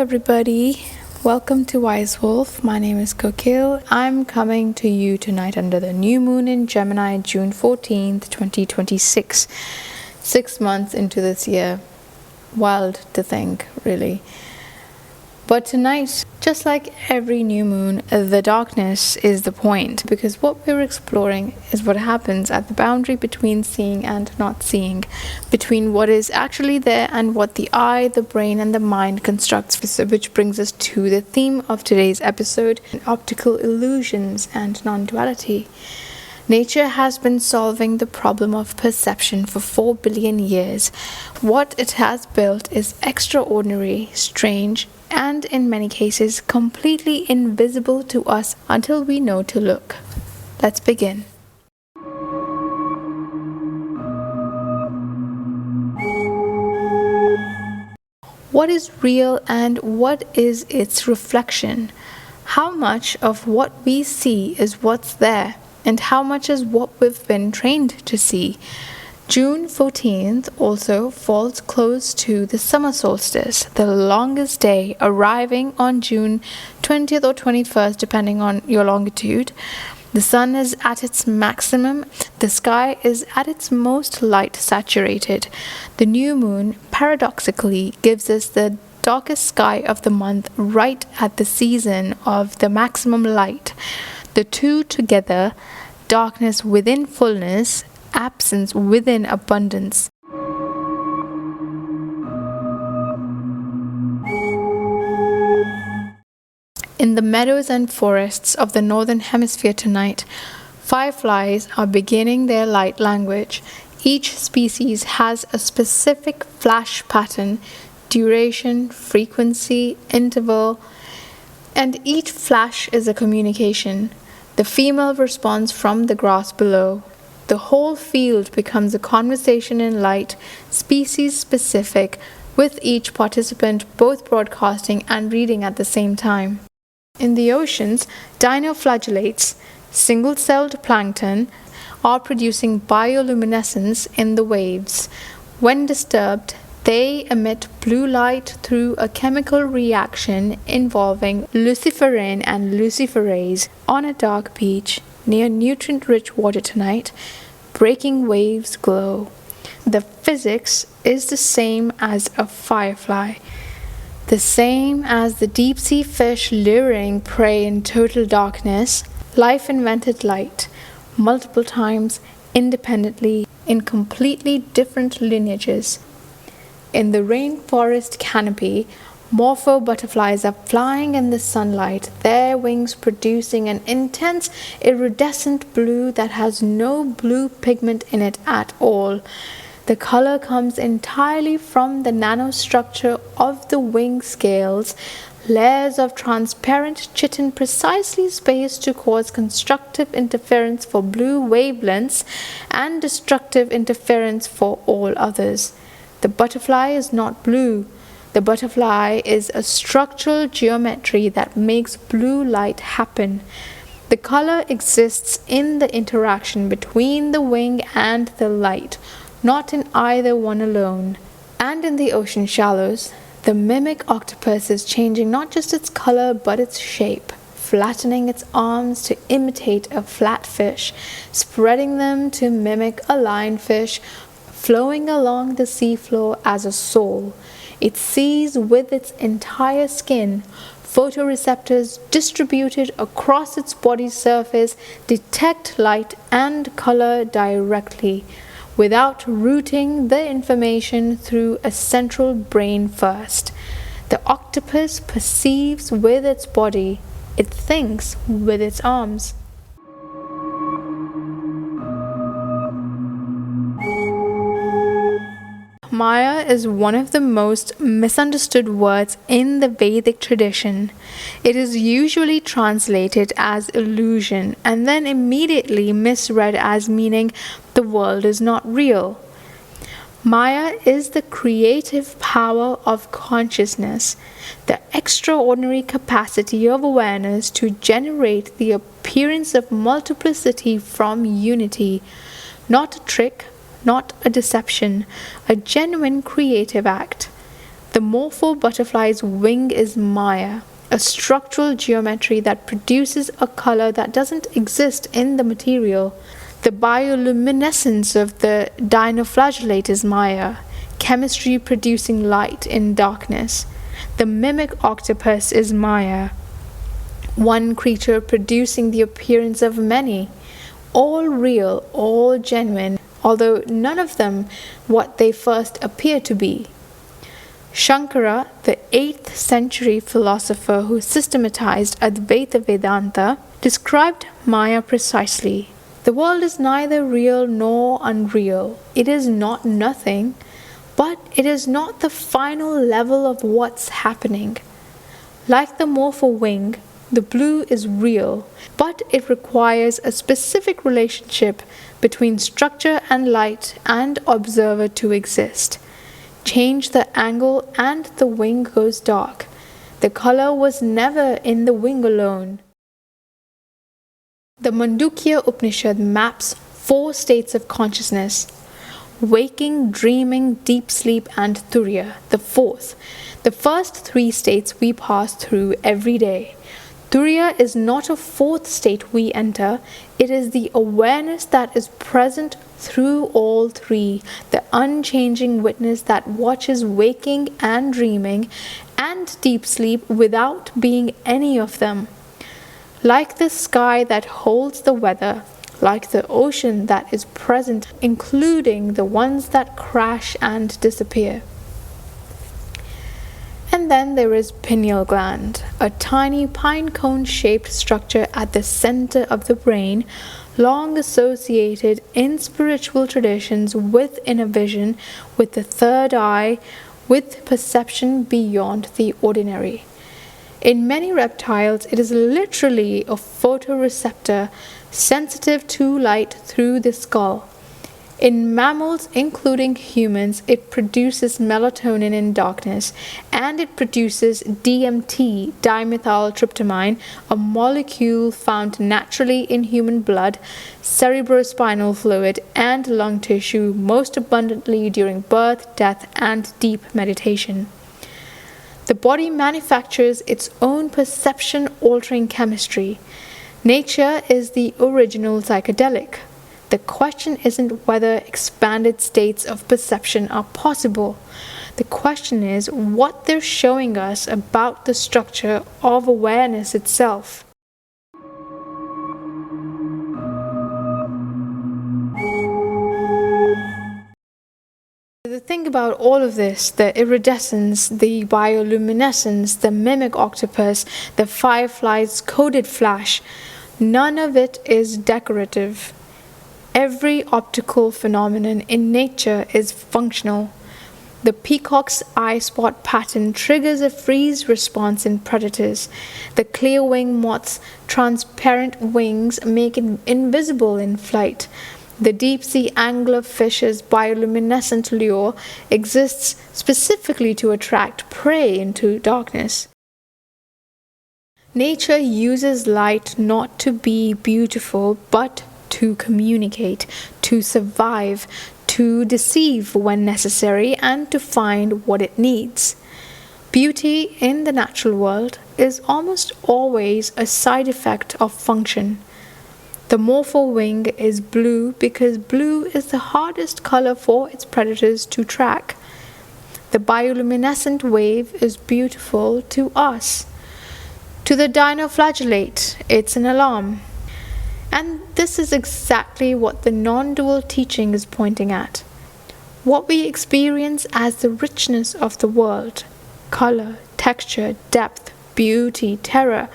everybody. Welcome to Wise Wolf. My name is Kokil. I'm coming to you tonight under the new moon in Gemini, June 14th, 2026. 6 months into this year. Wild to think, really. But tonight, just like every new moon, the darkness is the point, because what we're exploring is what happens at the boundary between seeing and not seeing, between what is actually there and what the eye, the brain, and the mind constructs, which brings us to the theme of today's episode, optical illusions and non-duality. Nature has been solving the problem of perception for 4 billion years. What it has built is extraordinary, strange, and in many cases completely invisible to us until we know to look. Let's begin. What is real and what is its reflection? How much of what we see is what's there, and how much is what we've been trained to see? June 14th also falls close to the summer solstice, the longest day, arriving on June 20th or 21st, depending on your longitude. The sun is at its maximum. The sky is at its most light saturated. The new moon, paradoxically, gives us the darkest sky of the month right at the season of the maximum light. The two together, darkness within fullness, absence within abundance. In the meadows and forests of the northern hemisphere tonight, fireflies are beginning their light language. Each species has a specific flash pattern, duration, frequency, interval, and each flash is a communication. The female responds from the grass below. The whole field becomes a conversation in light, species-specific, with each participant both broadcasting and reading at the same time. In the oceans, dinoflagellates, single-celled plankton, are producing bioluminescence in the waves. When disturbed, they emit blue light through a chemical reaction involving luciferin and luciferase on a dark beach near nutrient-rich water tonight. Breaking waves glow. The physics is the same as a firefly, the same as the deep-sea fish luring prey in total darkness. Life invented light multiple times, independently, in completely different lineages. In the rainforest canopy, morpho butterflies are flying in the sunlight, their wings producing an intense iridescent blue that has no blue pigment in it at all. The color comes entirely from the nanostructure of the wing scales, layers of transparent chitin precisely spaced to cause constructive interference for blue wavelengths and destructive interference for all others. The butterfly is not blue. The butterfly is a structural geometry that makes blue light happen. The color exists in the interaction between the wing and the light, not in either one alone. And in the ocean shallows, the mimic octopus is changing not just its color but its shape, flattening its arms to imitate a flatfish, spreading them to mimic a lionfish, flowing along the seafloor as a soul. It sees with its entire skin. Photoreceptors distributed across its body surface detect light and color directly, without routing the information through a central brain first. The octopus perceives with its body. It thinks with its arms. Maya is one of the most misunderstood words in the Vedic tradition. It is usually translated as illusion and then immediately misread as meaning the world is not real. Maya is the creative power of consciousness, the extraordinary capacity of awareness to generate the appearance of multiplicity from unity, not a trick, not a deception, a genuine creative act. The morpho butterfly's wing is Maya, a structural geometry that produces a color that doesn't exist in the material. The bioluminescence of the dinoflagellate is Maya, chemistry producing light in darkness. The mimic octopus is Maya, one creature producing the appearance of many, all real, all genuine, although none of them what they first appear to be. Shankara, the 8th century philosopher who systematized Advaita Vedanta, described Maya precisely. The world is neither real nor unreal. It is not nothing, but it is not the final level of what's happening. Like the morpho wing, the blue is real, but it requires a specific relationship between structure and light and observer to exist. Change the angle and the wing goes dark. The color was never in the wing alone. The Mandukya Upanishad maps 4 states of consciousness: waking, dreaming, deep sleep, and turiya, the 4th. The first 3 states we pass through every day. Turiya is not a 4th state we enter, it is the awareness that is present through all 3, the unchanging witness that watches waking and dreaming and deep sleep without being any of them. Like the sky that holds the weather, like the ocean that is present, including the ones that crash and disappear. And then there is pineal gland, a tiny pine cone shaped structure at the center of the brain, long associated in spiritual traditions with inner vision, with the third eye, with perception beyond the ordinary. In many reptiles, it is literally a photoreceptor sensitive to light through the skull. In mammals, including humans, it produces melatonin in darkness, and it produces DMT, dimethyltryptamine, a molecule found naturally in human blood, cerebrospinal fluid, and lung tissue, most abundantly during birth, death, and deep meditation. The body manufactures its own perception-altering chemistry. Nature is the original psychedelic. The question isn't whether expanded states of perception are possible. The question is what they're showing us about the structure of awareness itself. The thing about all of this, the iridescence, the bioluminescence, the mimic octopus, the firefly's coded flash, none of it is decorative. Every optical phenomenon in nature is functional. The peacock's eye spot pattern triggers a freeze response in predators. The clear wing moth's transparent wings make it invisible in flight. The deep-sea anglerfish's bioluminescent lure exists specifically to attract prey into darkness. Nature uses light not to be beautiful, but to communicate, to survive, to deceive when necessary, and to find what it needs. Beauty in the natural world is almost always a side effect of function. The morpho wing is blue because blue is the hardest color for its predators to track. The bioluminescent wave is beautiful to us. To the dinoflagellate, it's an alarm. And this is exactly what the non-dual teaching is pointing at. What we experience as the richness of the world, color, texture, depth, beauty, terror,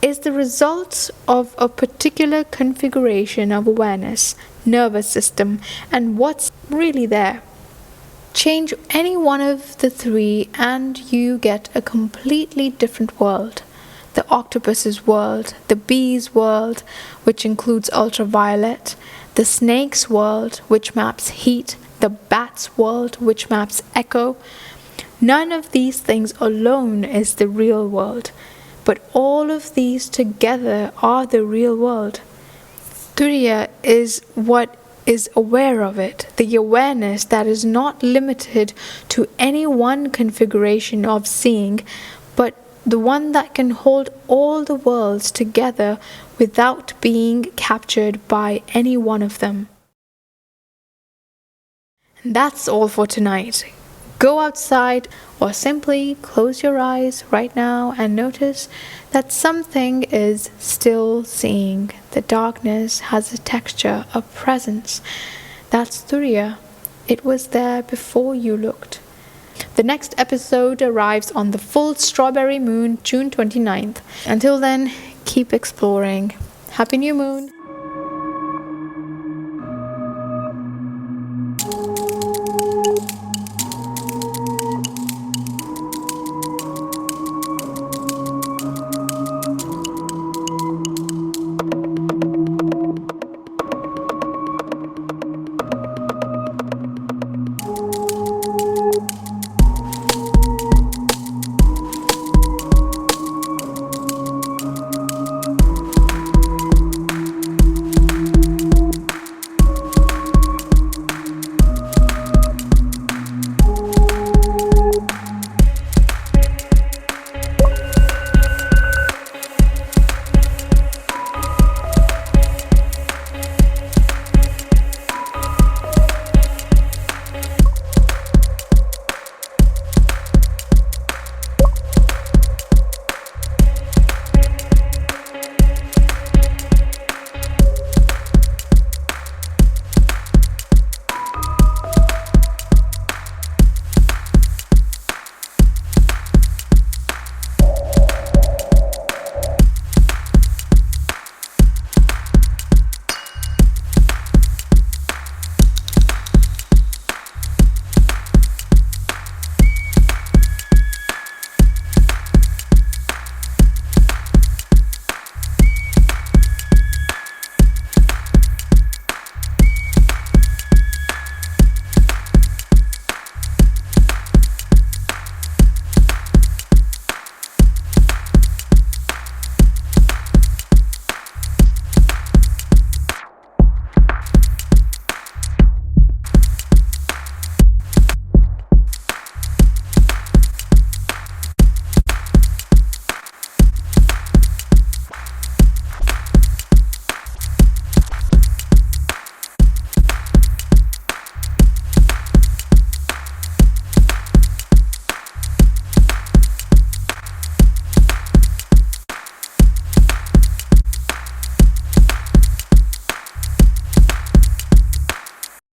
is the result of a particular configuration of awareness, nervous system, and what's really there. Change any one of the 3 and you get a completely different world. The octopus's world, the bee's world, which includes ultraviolet, the snake's world, which maps heat, the bat's world, which maps echo. None of these things alone is the real world, but all of these together are the real world. Turiya is what is aware of it, the awareness that is not limited to any one configuration of seeing, but the one that can hold all the worlds together without being captured by any one of them. And that's all for tonight. Go outside or simply close your eyes right now and notice that something is still seeing. The darkness has a texture, a presence. That's Turiya. It was there before you looked. The next episode arrives on the full strawberry moon, June 29th. Until then, keep exploring. Happy new moon!